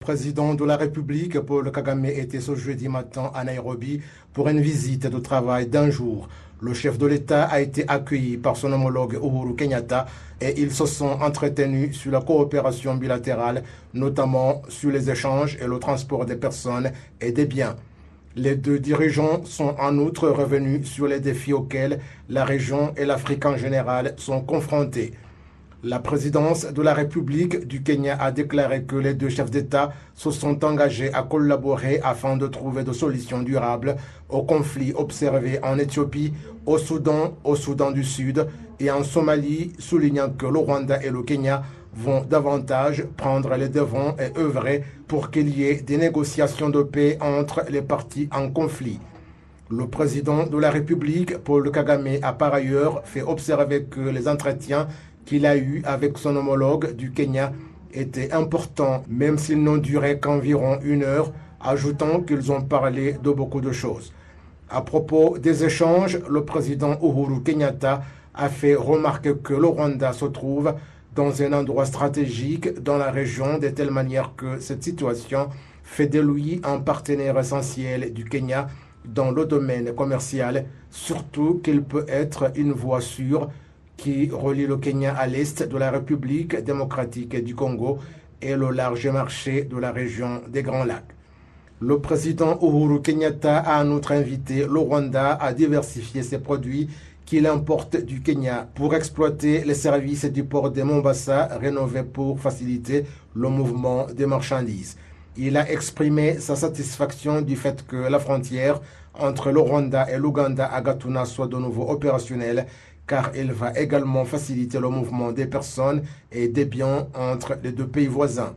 Le président de la République, Paul Kagame, était ce jeudi matin à Nairobi pour une visite de travail d'un jour. Le chef de l'État a été accueilli par son homologue Uhuru Kenyatta et ils se sont entretenus sur la coopération bilatérale, notamment sur les échanges et le transport des personnes et des biens. Les deux dirigeants sont en outre revenus sur les défis auxquels la région et l'Afrique en général sont confrontés. La présidence de la République du Kenya a déclaré que les deux chefs d'État se sont engagés à collaborer afin de trouver des solutions durables aux conflits observés en Éthiopie, au Soudan du Sud et en Somalie, soulignant que le Rwanda et le Kenya vont davantage prendre les devants et œuvrer pour qu'il y ait des négociations de paix entre les parties en conflit. Le président de la République, Paul Kagame, a par ailleurs fait observer que les entretiens qu'il a eus avec son homologue du Kenya étaient importants, même s'ils n'ont duré qu'environ 1 heure, ajoutant qu'ils ont parlé de beaucoup de choses. À propos des échanges, le président Uhuru Kenyatta a fait remarquer que le Rwanda se trouve dans un endroit stratégique dans la région de telle manière que cette situation fait de lui un partenaire essentiel du Kenya dans le domaine commercial, surtout qu'il peut être une voie sûre qui relie le Kenya à l'est de la République démocratique du Congo et le large marché de la région des Grands Lacs. Le président Uhuru Kenyatta a en outre invité le Rwanda à diversifier ses produits qu'il importe du Kenya pour exploiter les services du port de Mombasa rénové pour faciliter le mouvement des marchandises. Il a exprimé sa satisfaction du fait que la frontière entre le Rwanda et l'Ouganda à Gatuna soit de nouveau opérationnelle, car elle va également faciliter le mouvement des personnes et des biens entre les deux pays voisins.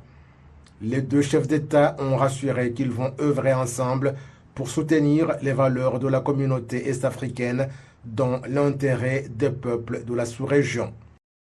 Les deux chefs d'État ont rassuré qu'ils vont œuvrer ensemble pour soutenir les valeurs de la communauté est-africaine dans l'intérêt des peuples de la sous-région.